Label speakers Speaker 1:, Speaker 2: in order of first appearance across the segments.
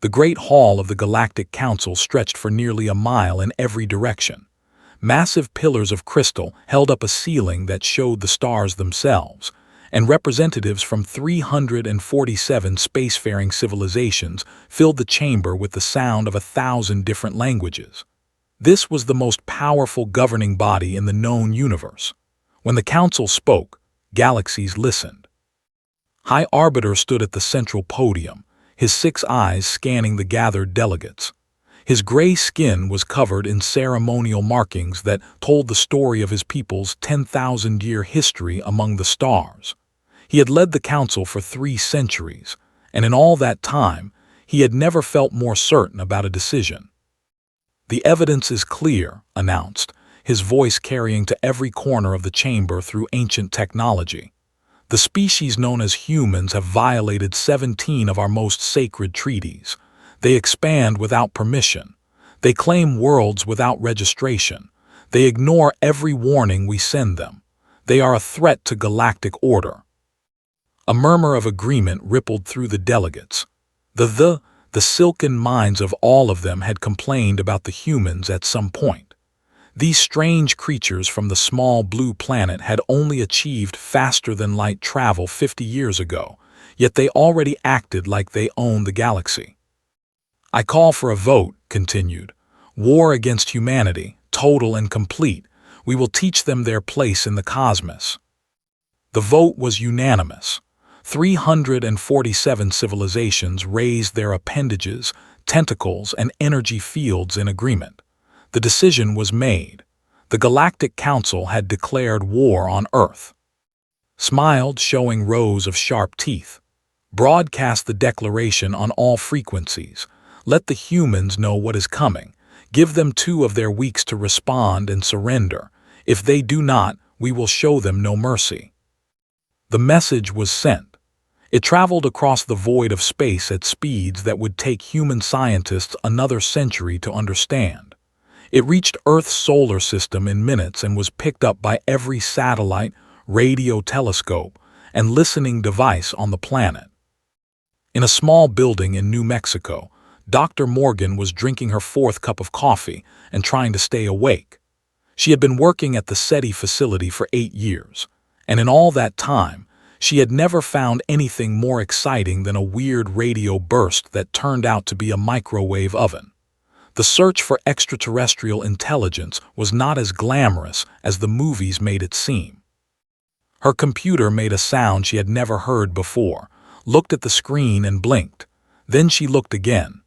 Speaker 1: The Great Hall of the Galactic Council stretched for nearly a mile in every direction. Massive pillars of crystal held up a ceiling that showed the stars themselves, and representatives from 347 spacefaring civilizations filled the chamber with the sound of 1,000 different languages. This was the most powerful governing body in the known universe. When the council spoke, galaxies listened. High Arbiter stood at the central podium, his 6 eyes scanning the gathered delegates. His gray skin was covered in ceremonial markings that told the story of his people's 10,000-year history among the stars. He had led the council for 3 centuries, and in all that time, he had never felt more certain about a decision. "The evidence is clear," announced, his voice carrying to every corner of the chamber through ancient technology. "The species known as humans have violated 17 of our most sacred treaties. They expand without permission. They claim worlds without registration. They ignore every warning we send them. They are a threat to galactic order." A murmur of agreement rippled through the delegates. The silken minds of all of them had complained about the humans at some point. These strange creatures from the small blue planet had only achieved faster-than-light travel 50 years ago, yet they already acted like they owned the galaxy. "I call for a vote," continued. "War against humanity, total and complete. We will teach them their place in the cosmos." The vote was unanimous. 347 civilizations raised their appendages, tentacles, and energy fields in agreement. The decision was made. The Galactic Council had declared war on Earth. Smiled, showing rows of sharp teeth. Broadcast the declaration on all frequencies. Let the humans know what is coming. Give them 2 of their weeks to respond and surrender. If they do not, we will show them no mercy. The message was sent. It traveled across the void of space at speeds that would take human scientists another century to understand. It reached Earth's solar system in minutes and was picked up by every satellite, radio telescope, and listening device on the planet. In a small building in New Mexico, Dr. Morgan was drinking her 4th cup of coffee and trying to stay awake. She had been working at the SETI facility for 8 years, and in all that time, she had never found anything more exciting than a weird radio burst that turned out to be a microwave oven. The search for extraterrestrial intelligence was not as glamorous as the movies made it seem. Her computer made a sound she had never heard before, looked at the screen and blinked. Then she looked again.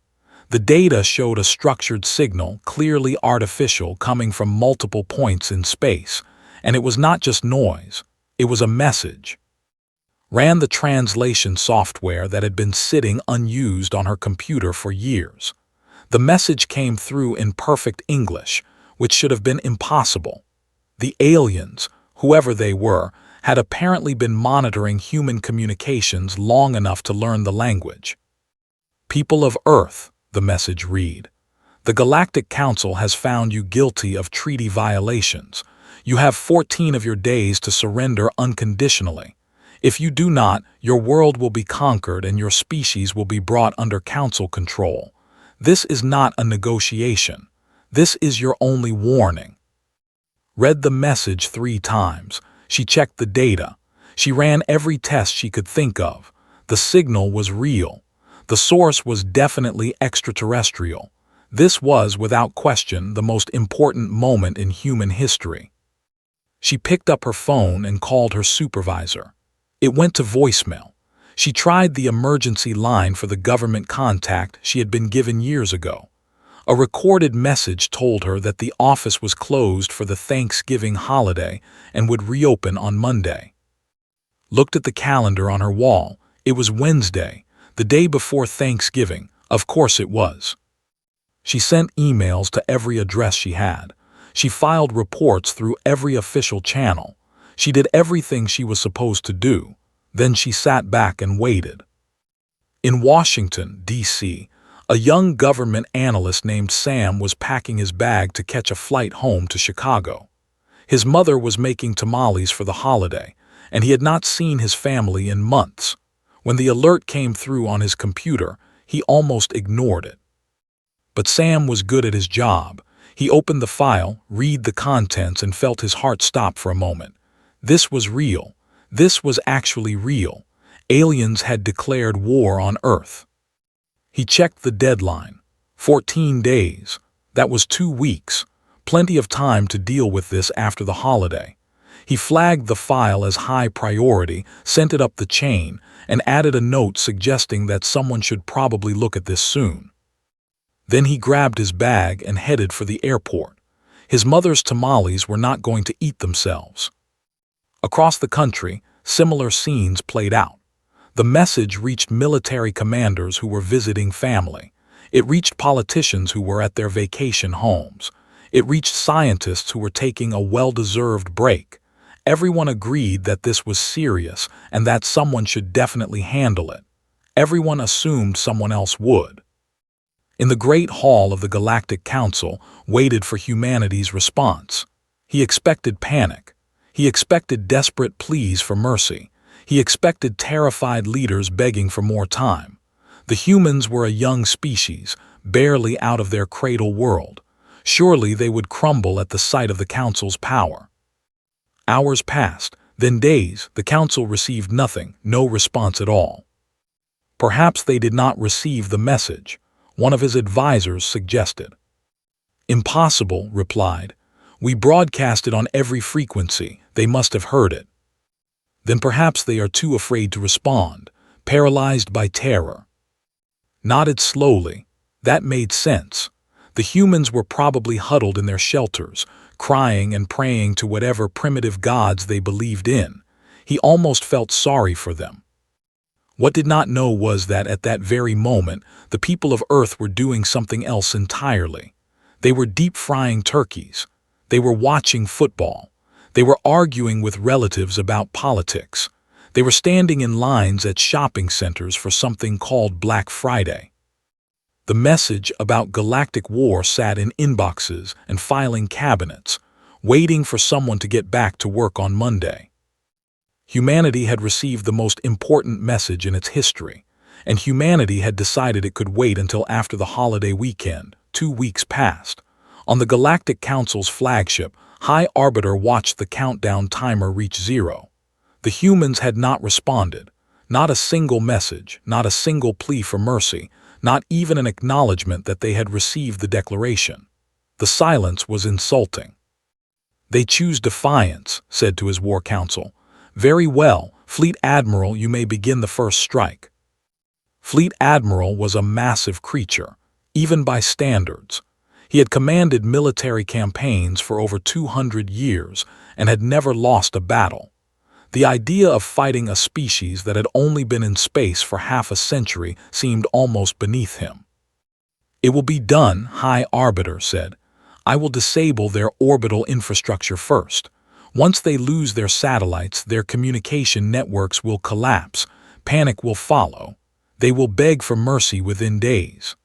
Speaker 1: The data showed a structured signal, clearly artificial, coming from multiple points in space, and it was not just noise, it was a message. Ran the translation software that had been sitting unused on her computer for years. The message came through in perfect English, which should have been impossible. The aliens, whoever they were, had apparently been monitoring human communications long enough to learn the language. "People of Earth," the message read, "the Galactic Council has found you guilty of treaty violations. You have 14 of your days to surrender unconditionally. If you do not, your world will be conquered and your species will be brought under council control. This is not a negotiation. This is your only warning." Read the message 3 times. She checked the data. She ran every test she could think of. The signal was real. The source was definitely extraterrestrial. This was, without question, the most important moment in human history. She picked up her phone and called her supervisor. It went to voicemail. She tried the emergency line for the government contact she had been given years ago. A recorded message told her that the office was closed for the Thanksgiving holiday and would reopen on Monday. Looked at the calendar on her wall. It was Wednesday, the day before Thanksgiving. Of course it was. She sent emails to every address she had. She filed reports through every official channel. She did everything she was supposed to do. Then she sat back and waited. In Washington, D.C., a young government analyst named Sam was packing his bag to catch a flight home to Chicago. His mother was making tamales for the holiday, and he had not seen his family in months. When the alert came through on his computer, He almost ignored it. But Sam was good at his job. He opened the file, read the contents, and felt his heart stop for a moment. This was real. This was actually real. Aliens had declared war on Earth. He checked the deadline. 14 days. That was 2 weeks. Plenty of time to deal with this after the holiday. He flagged the file as high priority, sent it up the chain, and added a note suggesting that someone should probably look at this soon. Then he grabbed his bag and headed for the airport. His mother's tamales were not going to eat themselves. Across the country, similar scenes played out. The message reached military commanders who were visiting family. It reached politicians who were at their vacation homes. It reached scientists who were taking a well-deserved break. Everyone agreed that this was serious and that someone should definitely handle it. Everyone assumed someone else would. In the Great Hall of the Galactic Council waited for humanity's response. He expected panic. He expected desperate pleas for mercy. He expected terrified leaders begging for more time. The humans were a young species, barely out of their cradle world. Surely they would crumble at the sight of the Council's power. Hours passed, then days. The Council received nothing, no response at all. Perhaps they did not receive the message, one of his advisors suggested. Impossible, replied. We broadcast it on every frequency. They must have heard it. Then perhaps they are too afraid to respond, paralyzed by terror. Nodded slowly. That made sense. The humans were probably huddled in their shelters, crying and praying to whatever primitive gods they believed in. He almost felt sorry for them. What did not know was that at that very moment, the people of Earth were doing something else entirely. They were deep-frying turkeys. They were watching football. They were arguing with relatives about politics. They were standing in lines at shopping centers for something called Black Friday. The message about galactic war sat in inboxes and filing cabinets, waiting for someone to get back to work on Monday. Humanity had received the most important message in its history, and humanity had decided it could wait until after the holiday weekend. 2 weeks passed. On the Galactic Council's flagship, High Arbiter watched the countdown timer reach 0. The humans had not responded. Not a single message, not a single plea for mercy, not even an acknowledgement that they had received the declaration. The silence was insulting. They choose defiance, said to his war council. Very well, Fleet Admiral, you may begin the first strike. Fleet Admiral was a massive creature, even by standards. He had commanded military campaigns for over 200 years and had never lost a battle. The idea of fighting a species that had only been in space for half a century seemed almost beneath him. It will be done, High Arbiter said. I will disable their orbital infrastructure first. Once they lose their satellites, their communication networks will collapse. Panic will follow. They will beg for mercy within days.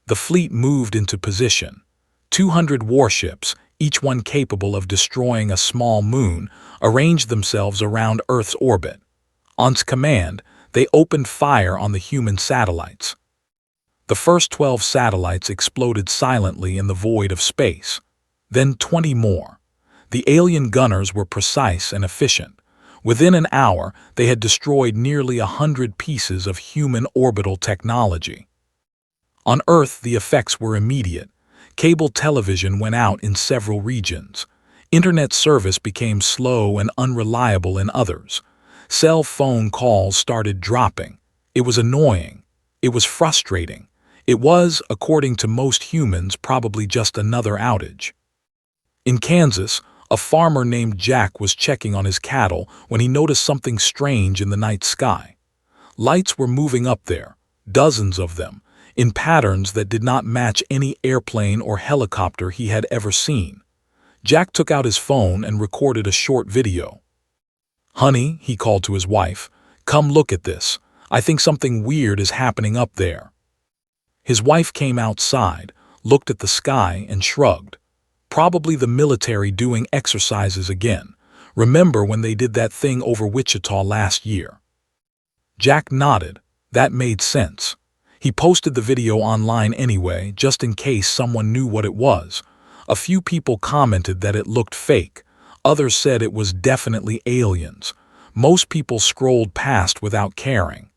Speaker 1: The fleet moved into position. 200 warships, each one capable of destroying a small moon, arranged themselves around Earth's orbit. On command, they opened fire on the human satellites. The first 12 satellites exploded silently in the void of space. Then 20 more. The alien gunners were precise and efficient. Within an hour, they had destroyed nearly 100 pieces of human orbital technology. On Earth, the effects were immediate. Cable television went out in several regions. Internet service became slow and unreliable in others. Cell phone calls started dropping. It was annoying. It was frustrating. It was, according to most humans, probably just another outage. In Kansas, a farmer named Jack was checking on his cattle when he noticed something strange in the night sky. Lights were moving up there, dozens of them, in patterns that did not match any airplane or helicopter he had ever seen. Jack took out his phone and recorded a short video. "Honey," he called to his wife, "come look at this. I think something weird is happening up there." His wife came outside, looked at the sky, and shrugged. Probably the military doing exercises again. Remember when they did that thing over Wichita last year? Jack nodded. That made sense. He posted the video online anyway, just in case someone knew what it was. A few people commented that it looked fake. Others said it was definitely aliens. Most people scrolled past without caring.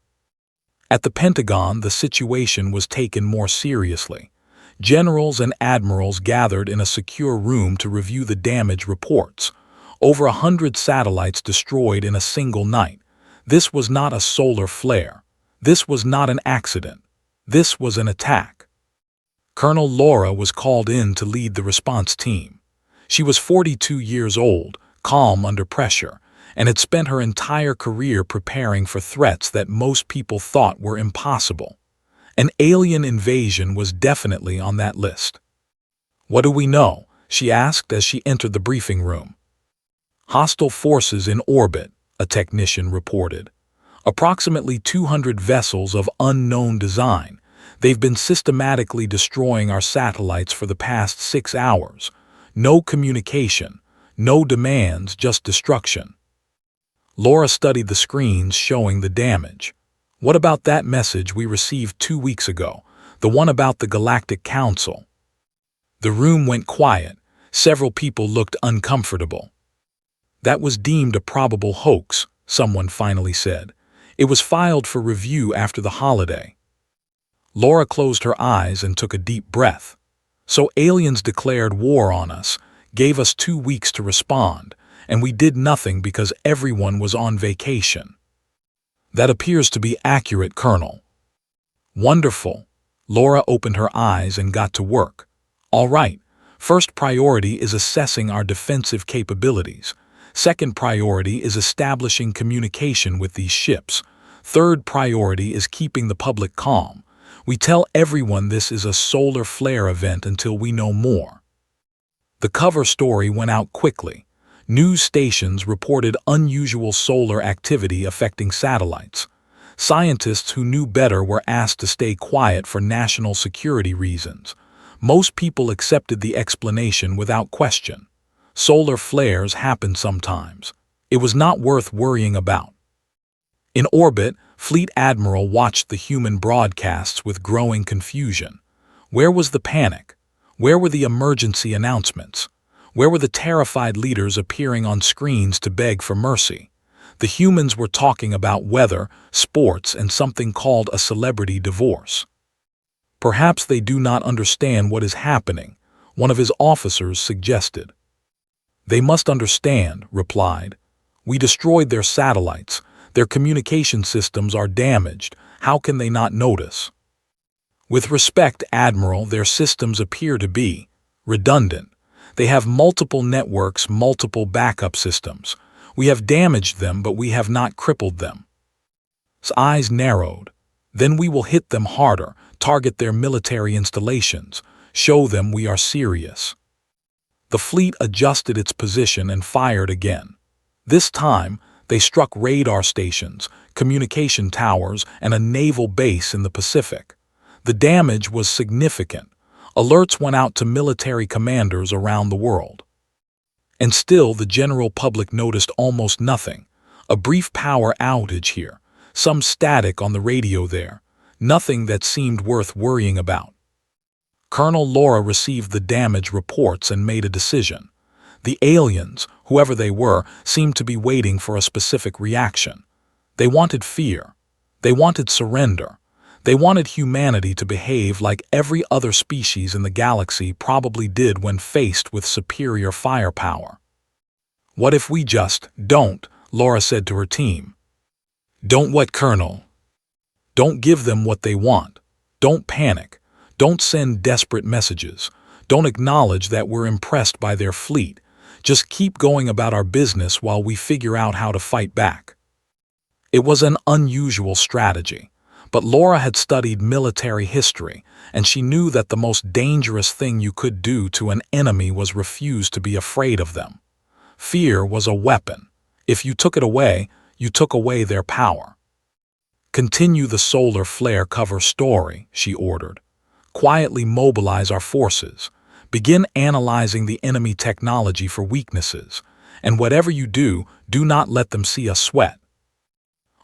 Speaker 1: At the Pentagon, the situation was taken more seriously. Generals and admirals gathered in a secure room to review the damage reports. Over 100 satellites destroyed in a single night. This was not a solar flare. This was not an accident. This was an attack. Colonel Laura was called in to lead the response team. She was 42 years old, calm under pressure, and had spent her entire career preparing for threats that most people thought were impossible. An alien invasion was definitely on that list. "What do we know?" she asked as she entered the briefing room. "Hostile forces in orbit," a technician reported. "Approximately 200 vessels of unknown design. They've been systematically destroying our satellites for the past 6 hours. No communication, no demands, just destruction." Laura studied the screens showing the damage. "What about that message we received 2 weeks ago, the one about the Galactic Council?" The room went quiet. Several people looked uncomfortable. "That was deemed a probable hoax," someone finally said. "It was filed for review after the holiday." Laura closed her eyes and took a deep breath. So aliens declared war on us, gave us 2 weeks to respond, and we did nothing because everyone was on vacation. "That appears to be accurate, Colonel." "Wonderful." Laura opened her eyes and got to work. "All right, first priority is assessing our defensive capabilities. Second priority is establishing communication with these ships. Third priority is keeping the public calm. We tell everyone this is a solar flare event until we know more." The cover story went out quickly. News stations reported unusual solar activity affecting satellites. Scientists who knew better were asked to stay quiet for national security reasons. Most people accepted the explanation without question. Solar flares happen sometimes. It was not worth worrying about. In orbit, Fleet Admiral watched the human broadcasts with growing confusion. Where was the panic? Where were the emergency announcements? Where were the terrified leaders appearing on screens to beg for mercy? The humans were talking about weather, sports, and something called a celebrity divorce. "Perhaps they do not understand what is happening," one of his officers suggested. "They must understand," replied. "We destroyed their satellites. Their communication systems are damaged. How can they not notice?" "With respect, Admiral, their systems appear to be redundant. They have multiple networks, multiple backup systems. We have damaged them, but we have not crippled them." His eyes narrowed. "Then we will hit them harder, target their military installations, show them we are serious." The fleet adjusted its position and fired again. This time, they struck radar stations, communication towers, and a naval base in the Pacific. The damage was significant. Alerts went out to military commanders around the world. And still, the general public noticed almost nothing. A brief power outage here, some static on the radio there, nothing that seemed worth worrying about. Colonel Laura received the damage reports and made a decision. The aliens, whoever they were, seemed to be waiting for a specific reaction. They wanted fear. They wanted surrender. They wanted humanity to behave like every other species in the galaxy probably did when faced with superior firepower. "What if we just don't?" Laura said to her team. "Don't what, Colonel?" "Don't give them what they want. Don't panic. Don't send desperate messages. Don't acknowledge that we're impressed by their fleet. Just keep going about our business while we figure out how to fight back." It was an unusual strategy. But Laura had studied military history, and she knew that the most dangerous thing you could do to an enemy was refuse to be afraid of them. Fear was a weapon. If you took it away, you took away their power. "Continue the solar flare cover story," she ordered. "Quietly mobilize our forces. Begin analyzing the enemy technology for weaknesses. And whatever you do, do not let them see us sweat."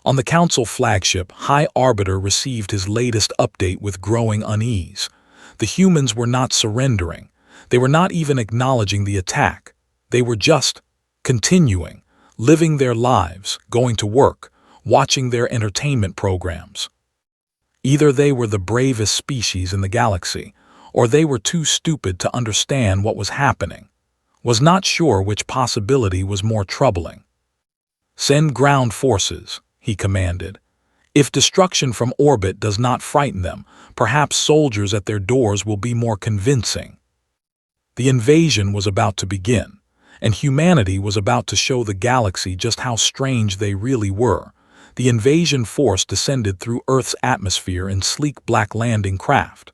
Speaker 1: On the Council flagship, High Arbiter received his latest update with growing unease. The humans were not surrendering. They were not even acknowledging the attack. They were just continuing, living their lives, going to work, watching their entertainment programs. Either they were the bravest species in the galaxy, or they were too stupid to understand what was happening. Was not sure which possibility was more troubling. "Send ground forces," he commanded. "If destruction from orbit does not frighten them, perhaps soldiers at their doors will be more convincing." The invasion was about to begin, and humanity was about to show the galaxy just how strange they really were. The invasion force descended through Earth's atmosphere in sleek black landing craft.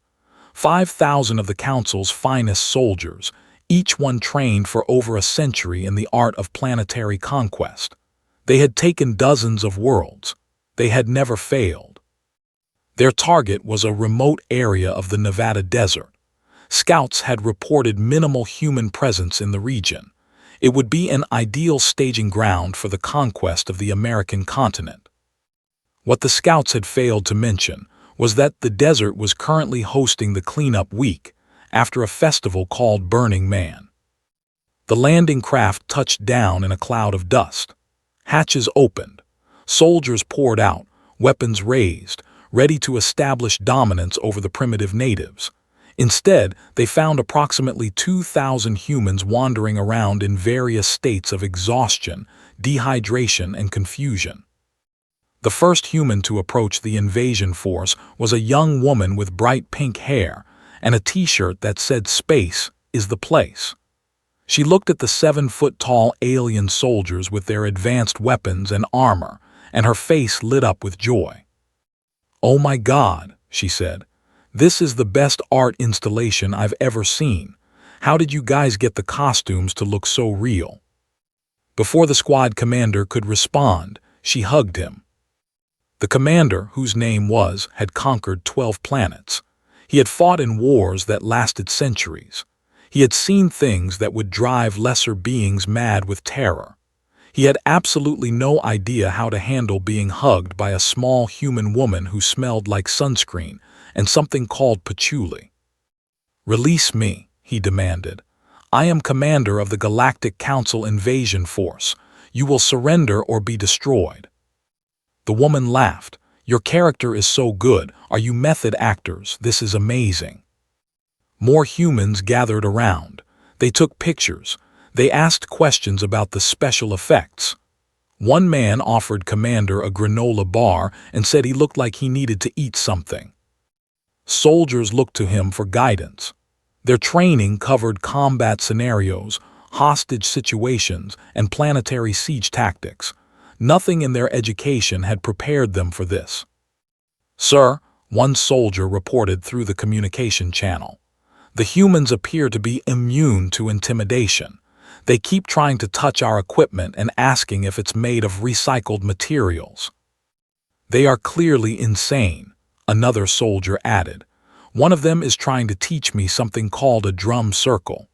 Speaker 1: 5,000 of the Council's finest soldiers, each one trained for over a century in the art of planetary conquest. They had taken dozens of worlds. They had never failed. Their target was a remote area of the Nevada desert. Scouts had reported minimal human presence in the region. It would be an ideal staging ground for the conquest of the American continent. What the scouts had failed to mention was that the desert was currently hosting the cleanup week after a festival called Burning Man. The landing craft touched down in a cloud of dust. Hatches opened. Soldiers poured out, weapons raised, ready to establish dominance over the primitive natives. Instead, they found approximately 2,000 humans wandering around in various states of exhaustion, dehydration, and confusion. The first human to approach the invasion force was a young woman with bright pink hair and a t-shirt that said "Space is the place." She looked at the 7-foot-tall alien soldiers with their advanced weapons and armor, and her face lit up with joy. "Oh my God," she said. "This is the best art installation I've ever seen. How did you guys get the costumes to look so real?" Before the squad commander could respond, she hugged him. The commander, whose name was, had conquered 12 planets. He had fought in wars that lasted centuries. He had seen things that would drive lesser beings mad with terror. He had absolutely no idea how to handle being hugged by a small human woman who smelled like sunscreen and something called patchouli. "Release me," he demanded. "I am commander of the Galactic Council Invasion Force. You will surrender or be destroyed." The woman laughed. "Your character is so good. Are you method actors? This is amazing." More humans gathered around. They took pictures. They asked questions about the special effects. One man offered Commander a granola bar and said he looked like he needed to eat something. Soldiers looked to him for guidance. Their training covered combat scenarios, hostage situations, and planetary siege tactics. Nothing in their education had prepared them for this. "Sir," one soldier reported through the communication channel, "the humans appear to be immune to intimidation. They keep trying to touch our equipment and asking if it's made of recycled materials." "They are clearly insane," another soldier added. "One of them is trying to teach me something called a drum circle."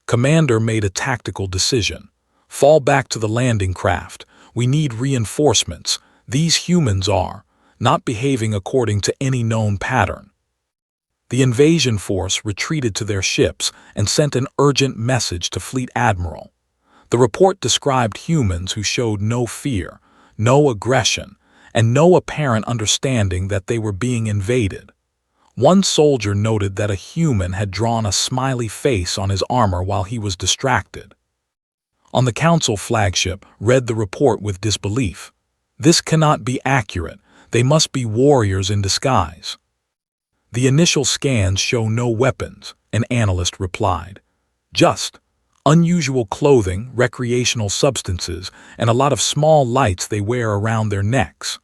Speaker 1: Commander made a tactical decision. "Fall back to the landing craft. We need reinforcements. These humans are not behaving according to any known pattern." The invasion force retreated to their ships and sent an urgent message to Fleet Admiral. The report described humans who showed no fear, no aggression, and no apparent understanding that they were being invaded. One soldier noted that a human had drawn a smiley face on his armor while he was distracted. On the Council flagship, read the report with disbelief. "This cannot be accurate. They must be warriors in disguise." "The initial scans show no weapons," an analyst replied. "Just unusual clothing, recreational substances, and a lot of small lights they wear around their necks.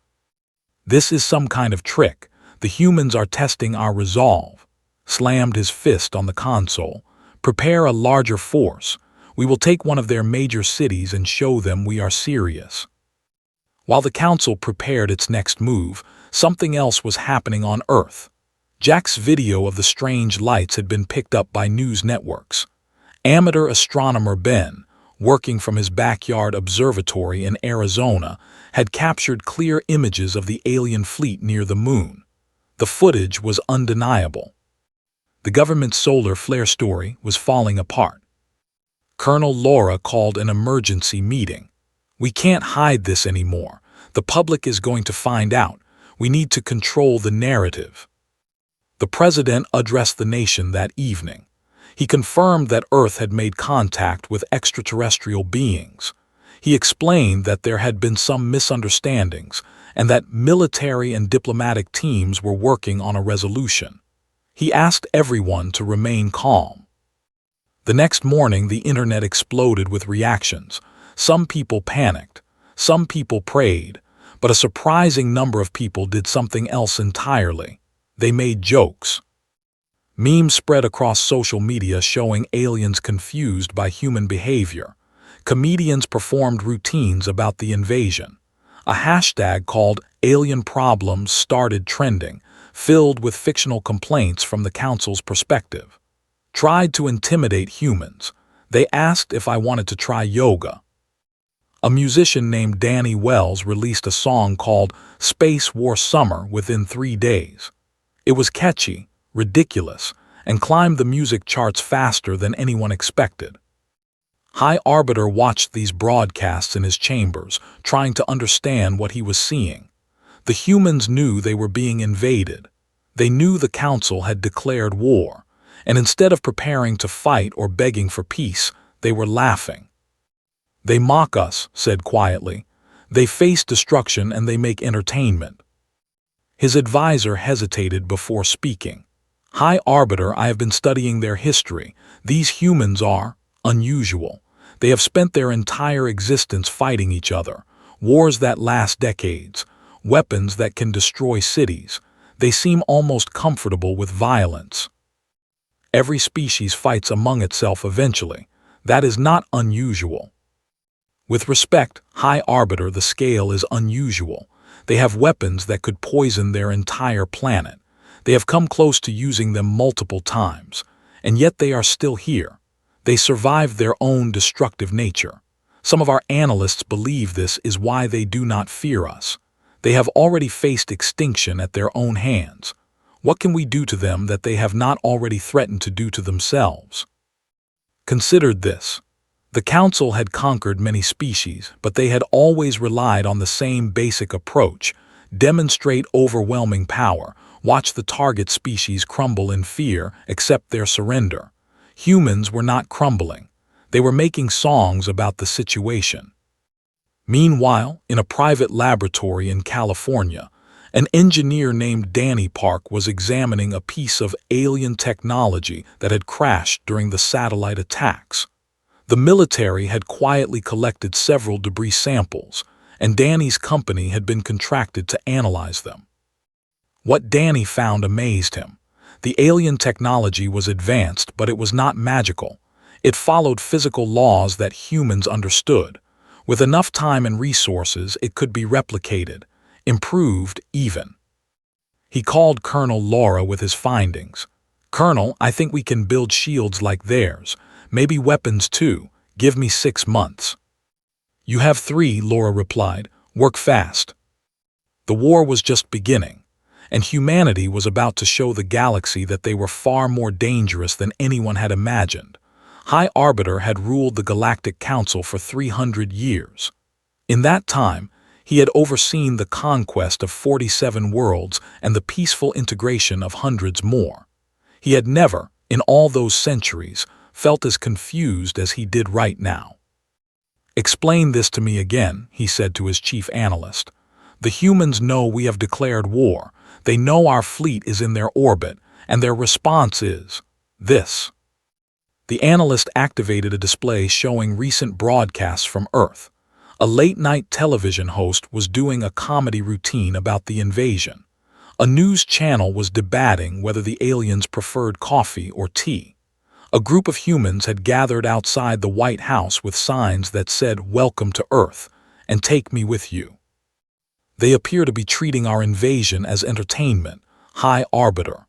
Speaker 1: This is some kind of trick. The humans are testing our resolve." Slammed his fist on the console. "Prepare a larger force. We will take one of their major cities and show them we are serious." While the Council prepared its next move, something else was happening on Earth. Jack's video of the strange lights had been picked up by news networks. Amateur astronomer Ben, working from his backyard observatory in Arizona, had captured clear images of the alien fleet near the moon. The footage was undeniable. The government's solar flare story was falling apart. Colonel Laura called an emergency meeting. "We can't hide this anymore. The public is going to find out. We need to control the narrative." The president addressed the nation that evening. He confirmed that Earth had made contact with extraterrestrial beings. He explained that there had been some misunderstandings and that military and diplomatic teams were working on a resolution. He asked everyone to remain calm. The next morning, the internet exploded with reactions. Some people panicked, some people prayed, but a surprising number of people did something else entirely. They made jokes. Memes spread across social media showing aliens confused by human behavior. Comedians performed routines about the invasion. A hashtag called Alien Problems started trending, filled with fictional complaints from the council's perspective. Tried to intimidate humans. They asked if I wanted to try yoga. A musician named Danny Wells released a song called Space War Summer within 3 days. It was catchy, ridiculous, and climbed the music charts faster than anyone expected. High Arbiter watched these broadcasts in his chambers, trying to understand what he was seeing. The humans knew they were being invaded. They knew the council had declared war, and instead of preparing to fight or begging for peace, they were laughing. "They mock us," said quietly. "They face destruction and they make entertainment." His advisor hesitated before speaking. "High Arbiter, I have been studying their history. These humans are unusual. They have spent their entire existence fighting each other, wars that last decades, weapons that can destroy cities. They seem almost comfortable with violence. Every species fights among itself eventually. That is not unusual. With respect, High Arbiter, the scale is unusual. They have weapons that could poison their entire planet. They have come close to using them multiple times, and yet they are still here. They survived their own destructive nature. Some of our analysts believe this is why they do not fear us. They have already faced extinction at their own hands. What can we do to them that they have not already threatened to do to themselves?" Considered this. The Council had conquered many species, but they had always relied on the same basic approach: demonstrate overwhelming power, watch the target species crumble in fear, accept their surrender. Humans were not crumbling. They were making songs about the situation. Meanwhile, in a private laboratory in California, an engineer named Danny Park was examining a piece of alien technology that had crashed during the satellite attacks. The military had quietly collected several debris samples, and Danny's company had been contracted to analyze them. What Danny found amazed him. The alien technology was advanced, but it was not magical. It followed physical laws that humans understood. With enough time and resources, it could be replicated, improved even. He called Colonel Laura with his findings. "Colonel, I think we can build shields like theirs. Maybe weapons too. Give me 6 months. "You have 3, Laura replied. "Work fast." The war was just beginning, and humanity was about to show the galaxy that they were far more dangerous than anyone had imagined. High Arbiter had ruled the Galactic Council for 300 years. In that time, he had overseen the conquest of 47 worlds and the peaceful integration of hundreds more. He had never, in all those centuries, felt as confused as he did right now. "Explain this to me again," he said to his chief analyst. "The humans know we have declared war. They know our fleet is in their orbit, and their response is this." The analyst activated a display showing recent broadcasts from Earth. A late-night television host was doing a comedy routine about the invasion. A news channel was debating whether the aliens preferred coffee or tea. A group of humans had gathered outside the White House with signs that said, "Welcome to Earth," and "Take me with you." They appear to be treating our invasion as entertainment. High Arbiter.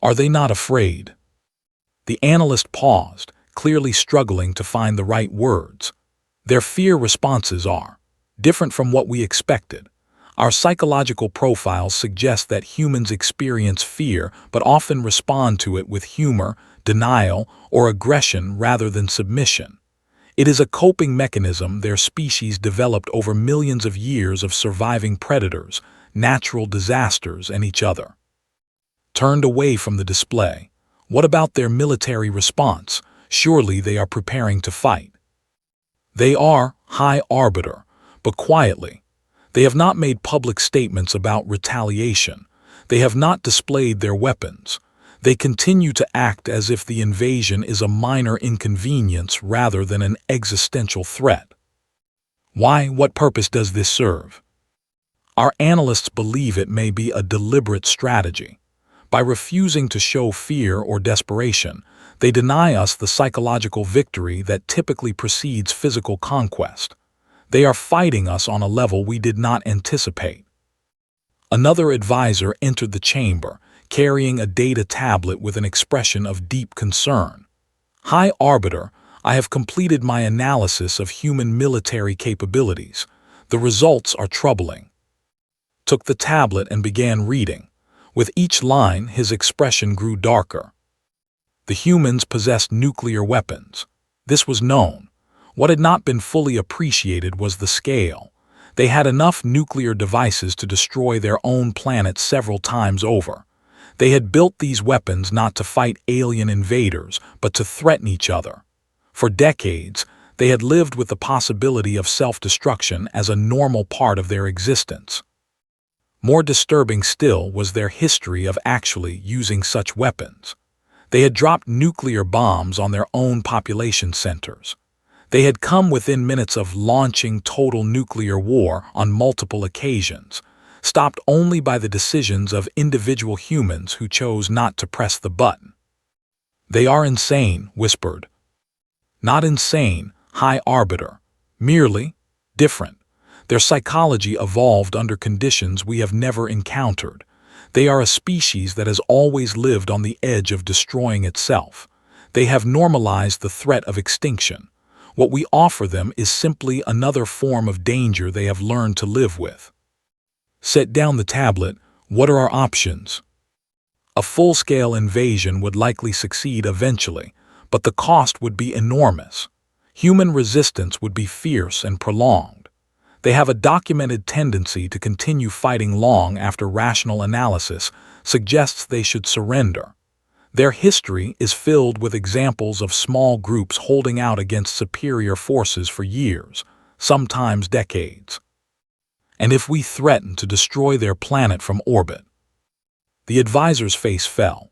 Speaker 1: Are they not afraid? The analyst paused, clearly struggling to find the right words. Their fear responses are different from what we expected. Our psychological profiles suggest that humans experience fear but often respond to it with humor, denial, or aggression rather than submission. It is a coping mechanism their species developed over millions of years of surviving predators, natural disasters, and each other. Turned away from the display. What about their military response? Surely they are preparing to fight. They are high arbiter, but quietly. They have not made public statements about retaliation. They have not displayed their weapons. They continue to act as if the invasion is a minor inconvenience rather than an existential threat. Why? What purpose does this serve? Our analysts believe it may be a deliberate strategy. By refusing to show fear or desperation, they deny us the psychological victory that typically precedes physical conquest. They are fighting us on a level we did not anticipate. Another advisor entered the chamber, carrying a data tablet with an expression of deep concern. High Arbiter, I have completed my analysis of human military capabilities. The results are troubling. Took the tablet and began reading. With each line, his expression grew darker. The humans possessed nuclear weapons. This was known. What had not been fully appreciated was the scale. They had enough nuclear devices to destroy their own planet several times over. They had built these weapons not to fight alien invaders, but to threaten each other. For decades, they had lived with the possibility of self-destruction as a normal part of their existence. More disturbing still was their history of actually using such weapons. They had dropped nuclear bombs on their own population centers. They had come within minutes of launching total nuclear war on multiple occasions, stopped only by the decisions of individual humans who chose not to press the button. They are insane, whispered. Not insane, High Arbiter. Merely different. Their psychology evolved under conditions we have never encountered. They are a species that has always lived on the edge of destroying itself. They have normalized the threat of extinction. What we offer them is simply another form of danger they have learned to live with. Set down the tablet. What are our options? A full-scale invasion would likely succeed eventually, but the cost would be enormous. Human resistance would be fierce and prolonged. They have a documented tendency to continue fighting long after rational analysis suggests they should surrender. Their history is filled with examples of small groups holding out against superior forces for years, sometimes decades. And if we threaten to destroy their planet from orbit? The advisor's face fell.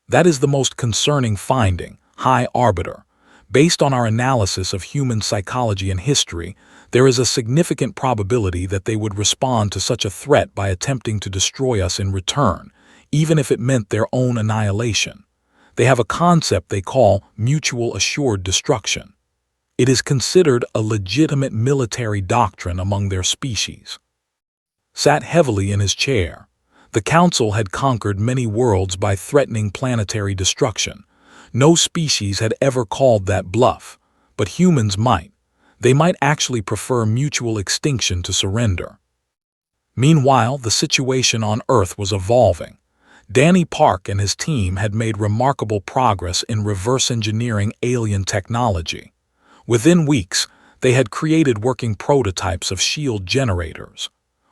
Speaker 1: That is the most concerning finding, High Arbiter. Based on our analysis of human psychology and history, there is a significant probability that they would respond to such a threat by attempting to destroy us in return, even if it meant their own annihilation. They have a concept they call mutual assured destruction. It is considered a legitimate military doctrine among their species. Sat heavily in his chair. The Council had conquered many worlds by threatening planetary destruction. No species had ever called that bluff, but humans might. They might actually prefer mutual extinction to surrender. Meanwhile, the situation on Earth was evolving. Danny Park and his team had made remarkable progress in reverse engineering alien technology. Within weeks, they had created working prototypes of shield generators.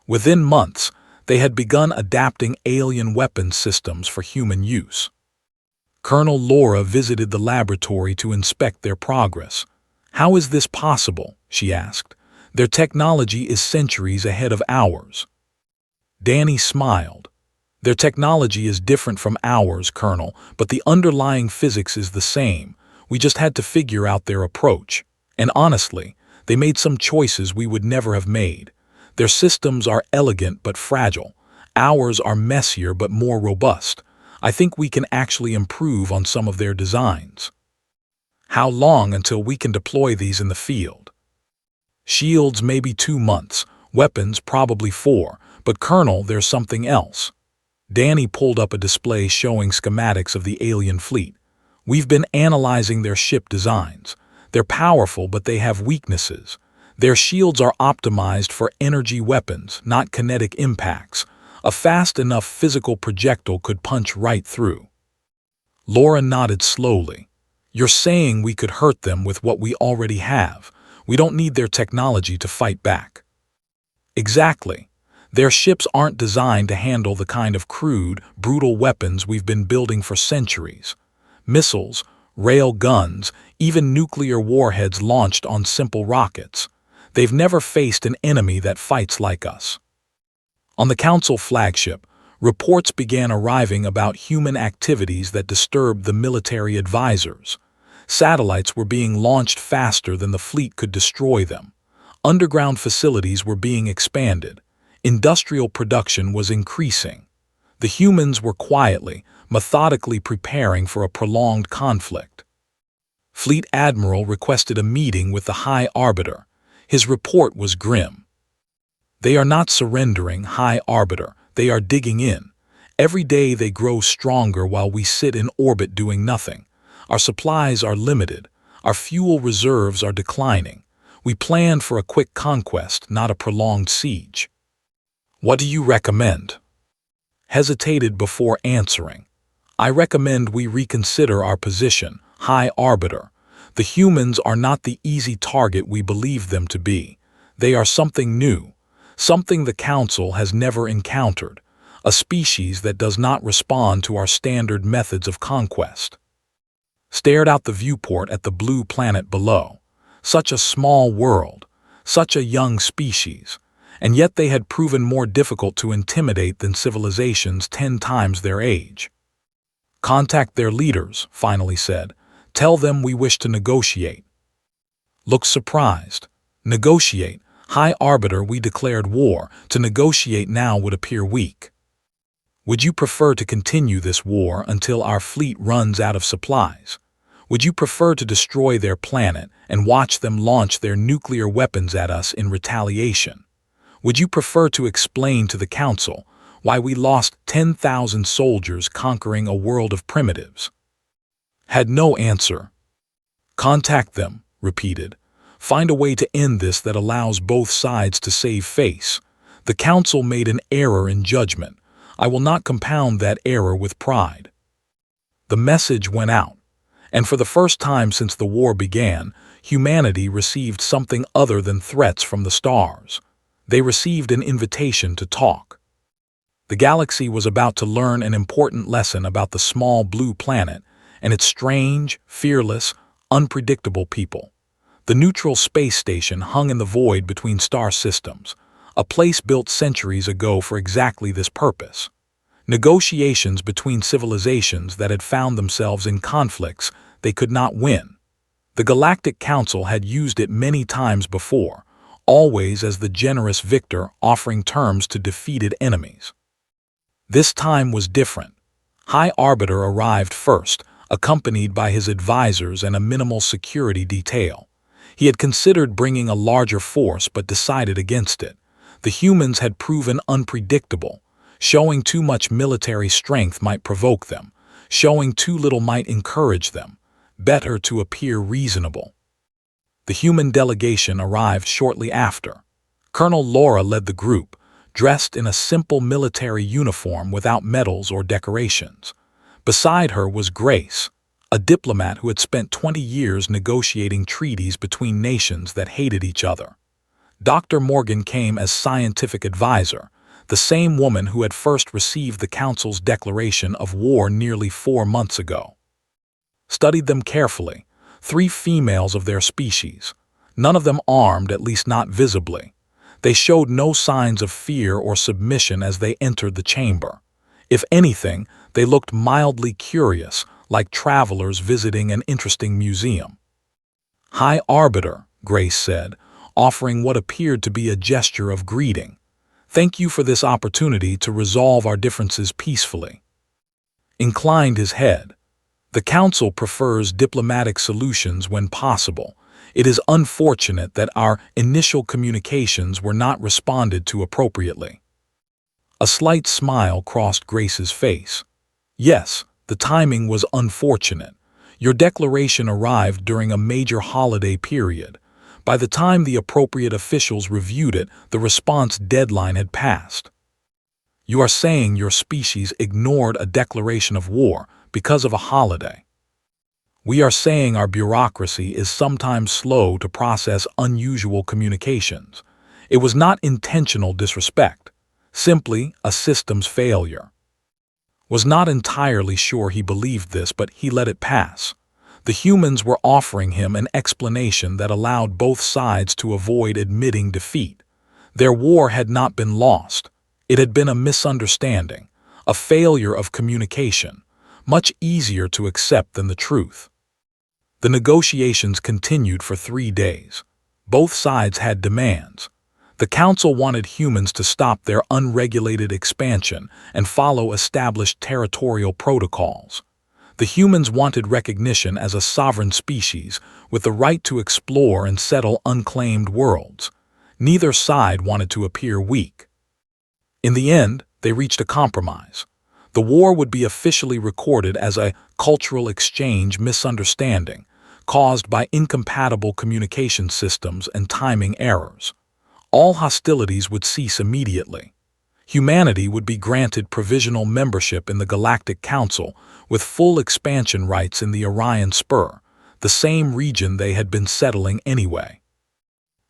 Speaker 1: Within months, they had begun adapting alien weapons systems for human use. Colonel Laura visited the laboratory to inspect their progress. "How is this possible?" she asked. "Their technology is centuries ahead of ours." Danny smiled. "Their technology is different from ours, Colonel, but the underlying physics is the same. We just had to figure out their approach. And honestly, they made some choices we would never have made. Their systems are elegant but fragile. Ours are messier but more robust. I think we can actually improve on some of their designs." "How long until we can deploy these in the field?" "Shields maybe 2 months, weapons probably 4, but Colonel, there's something else." Danny pulled up a display showing schematics of the alien fleet. We've been analyzing their ship designs. They're powerful, but they have weaknesses. Their shields are optimized for energy weapons, not kinetic impacts. A fast enough physical projectile could punch right through. Laura nodded slowly. You're saying we could hurt them with what we already have. We don't need their technology to fight back. Exactly. Their ships aren't designed to handle the kind of crude, brutal weapons we've been building for centuries. Missiles, rail guns, even nuclear warheads launched on simple rockets. They've never faced an enemy that fights like us. On the Council flagship, reports began arriving about human activities that disturbed the military advisors. Satellites were being launched faster than the fleet could destroy them. Underground facilities were being expanded. Industrial production was increasing. The humans were quietly, methodically preparing for a prolonged conflict. Fleet Admiral requested a meeting with the High Arbiter. His report was grim. They are not surrendering, High Arbiter. They are digging in. Every day they grow stronger while we sit in orbit doing nothing. Our supplies are limited. Our fuel reserves are declining. We planned for a quick conquest, not a prolonged siege. What do you recommend? Hesitated before answering. I recommend we reconsider our position, High Arbiter. The humans are not the easy target we believe them to be. They are something new, something the Council has never encountered, a species that does not respond to our standard methods of conquest. Stared out the viewport at the blue planet below. Such a small world, such a young species, and yet they had proven more difficult to intimidate than civilizations 10 times their age. Contact their leaders, finally said. Tell them we wish to negotiate. Looked surprised. Negotiate? High Arbiter, we declared war. To negotiate now would appear weak. Would you prefer to continue this war until our fleet runs out of supplies? Would you prefer to destroy their planet and watch them launch their nuclear weapons at us in retaliation? Would you prefer to explain to the Council why we lost 10,000 soldiers conquering a world of primitives? Had no answer. Contact them, repeated. Find a way to end this that allows both sides to save face. The Council made an error in judgment. I will not compound that error with pride. The message went out, and for the first time since the war began, humanity received something other than threats from the stars. They received an invitation to talk. The galaxy was about to learn an important lesson about the small blue planet and its strange, fearless, unpredictable people. The neutral space station hung in the void between star systems, a place built centuries ago for exactly this purpose. Negotiations between civilizations that had found themselves in conflicts they could not win. The Galactic Council had used it many times before, always as the generous victor offering terms to defeated enemies. This time was different. High Arbiter arrived first, accompanied by his advisors and a minimal security detail. He had considered bringing a larger force but decided against it. The humans had proven unpredictable. Showing too much military strength might provoke them. Showing too little might encourage them. Better to appear reasonable. The human delegation arrived shortly after. Colonel Laura led the group, dressed in a simple military uniform without medals or decorations. Beside her was Grace, a diplomat who had spent 20 years negotiating treaties between nations that hated each other. Dr. Morgan came as scientific advisor, the same woman who had first received the Council's declaration of war nearly 4 months ago. Studied them carefully, 3 females of their species, none of them armed, at least not visibly. They showed no signs of fear or submission as they entered the chamber. If anything, they looked mildly curious, like travelers visiting an interesting museum. High Arbiter, Grace said, offering what appeared to be a gesture of greeting. Thank you for this opportunity to resolve our differences peacefully. Inclined his head. The Council prefers diplomatic solutions when possible. It is unfortunate that our initial communications were not responded to appropriately. A slight smile crossed Grace's face. Yes, the timing was unfortunate. Your declaration arrived during a major holiday period. By the time the appropriate officials reviewed it, the response deadline had passed. You are saying your species ignored a declaration of war because of a holiday. We are saying our bureaucracy is sometimes slow to process unusual communications. It was not intentional disrespect, simply a systems failure. Was not entirely sure he believed this, but he let it pass. The humans were offering him an explanation that allowed both sides to avoid admitting defeat. Their war had not been lost. It had been a misunderstanding, a failure of communication, much easier to accept than the truth. The negotiations continued for 3 days. Both sides had demands. The Council wanted humans to stop their unregulated expansion and follow established territorial protocols. The humans wanted recognition as a sovereign species with the right to explore and settle unclaimed worlds. Neither side wanted to appear weak. In the end, they reached a compromise. The war would be officially recorded as a cultural exchange misunderstanding caused by incompatible communication systems and timing errors. All hostilities would cease immediately. Humanity would be granted provisional membership in the Galactic Council with full expansion rights in the Orion Spur, the same region they had been settling anyway.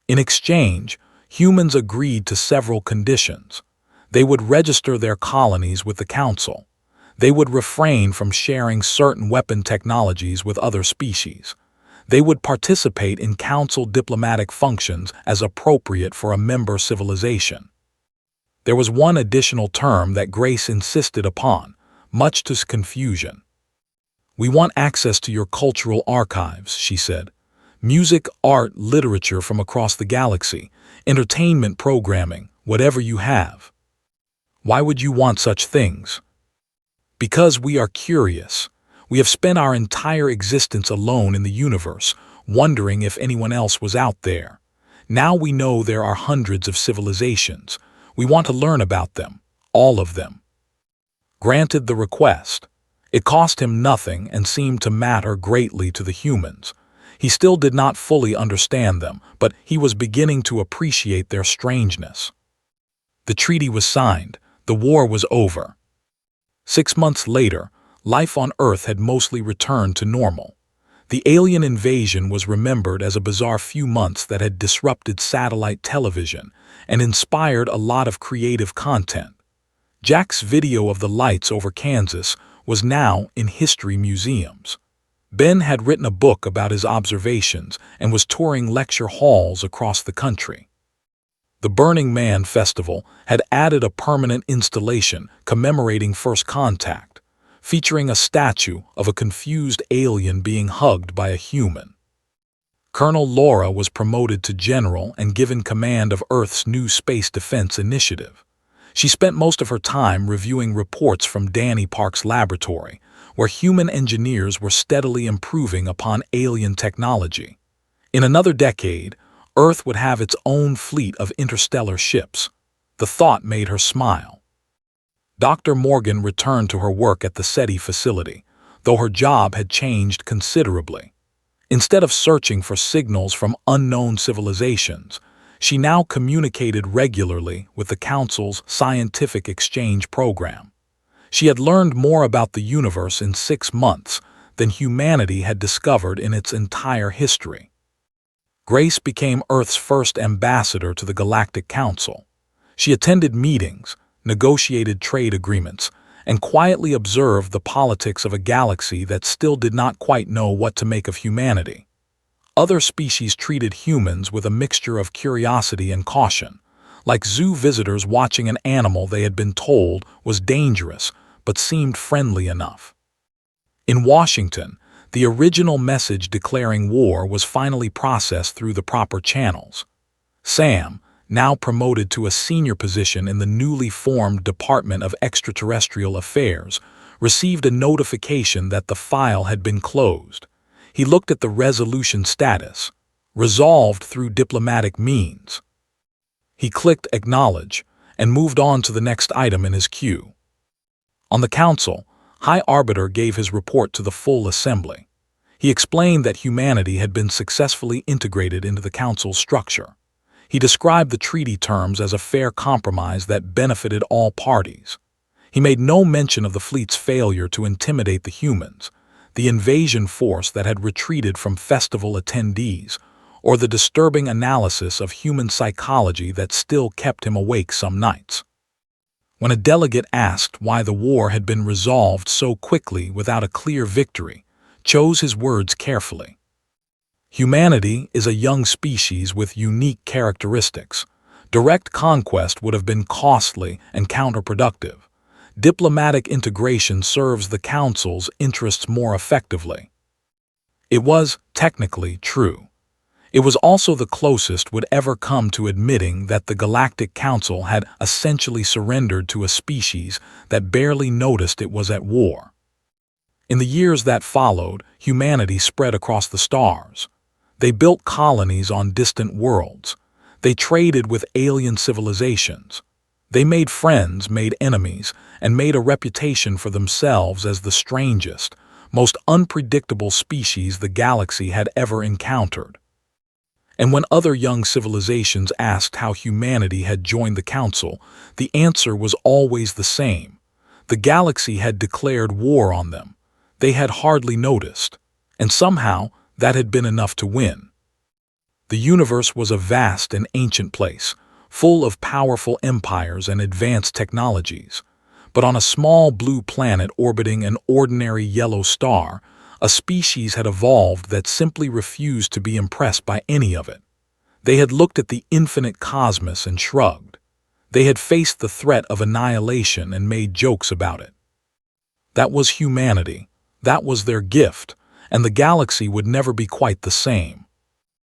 Speaker 1: In exchange, humans agreed to several conditions. They would register their colonies with the Council. They would refrain from sharing certain weapon technologies with other species. They would participate in Council diplomatic functions as appropriate for a member civilization. There was one additional term that Grace insisted upon, much to his confusion. We want access to your cultural archives, she said. Music, art, literature from across the galaxy, entertainment programming, whatever you have. Why would you want such things? Because we are curious. We have spent our entire existence alone in the universe, wondering if anyone else was out there. Now we know there are hundreds of civilizations. We want to learn about them, all of them. Granted the request. It cost him nothing and seemed to matter greatly to the humans. He still did not fully understand them, but he was beginning to appreciate their strangeness. The treaty was signed. The war was over. 6 months later, life on Earth had mostly returned to normal. The alien invasion was remembered as a bizarre few months that had disrupted satellite television and inspired a lot of creative content. Jack's video of the lights over Kansas was now in history museums. Ben had written a book about his observations and was touring lecture halls across the country. The Burning Man Festival had added a permanent installation commemorating first contact, featuring a statue of a confused alien being hugged by a human. Colonel Laura was promoted to general and given command of Earth's new space defense initiative. She spent most of her time reviewing reports from Danny Park's laboratory, where human engineers were steadily improving upon alien technology. In another decade, Earth would have its own fleet of interstellar ships. The thought made her smile. Dr. Morgan returned to her work at the SETI facility, though her job had changed considerably. Instead of searching for signals from unknown civilizations, she now communicated regularly with the Council's scientific exchange program. She had learned more about the universe in 6 months than humanity had discovered in its entire history. Grace became Earth's first ambassador to the Galactic Council. She attended meetings, negotiated trade agreements, and quietly observed the politics of a galaxy that still did not quite know what to make of humanity. Other species treated humans with a mixture of curiosity and caution, like zoo visitors watching an animal they had been told was dangerous but seemed friendly enough. In Washington, the original message declaring war was finally processed through the proper channels. Sam, now promoted to a senior position in the newly formed Department of Extraterrestrial Affairs, received a notification that the file had been closed. He looked at the resolution status, resolved through diplomatic means. He clicked Acknowledge and moved on to the next item in his queue. On the Council, High Arbiter gave his report to the full assembly. He explained that humanity had been successfully integrated into the Council's structure. He described the treaty terms as a fair compromise that benefited all parties. He made no mention of the fleet's failure to intimidate the humans, the invasion force that had retreated from festival attendees, or the disturbing analysis of human psychology that still kept him awake some nights. When a delegate asked why the war had been resolved so quickly without a clear victory, chose his words carefully. Humanity is a young species with unique characteristics. Direct conquest would have been costly and counterproductive. Diplomatic integration serves the Council's interests more effectively. It was, technically, true. It was also the closest would ever come to admitting that the Galactic Council had essentially surrendered to a species that barely noticed it was at war. In the years that followed, humanity spread across the stars. They built colonies on distant worlds. They traded with alien civilizations. They made friends, made enemies, and made a reputation for themselves as the strangest, most unpredictable species the galaxy had ever encountered. And when other young civilizations asked how humanity had joined the Council, the answer was always the same. The galaxy had declared war on them. They had hardly noticed, and somehow that had been enough to win. The universe was a vast and ancient place, full of powerful empires and advanced technologies. But on a small blue planet orbiting an ordinary yellow star, a species had evolved that simply refused to be impressed by any of it. They had looked at the infinite cosmos and shrugged. They had faced the threat of annihilation and made jokes about it. That was humanity. That was their gift, and the galaxy would never be quite the same.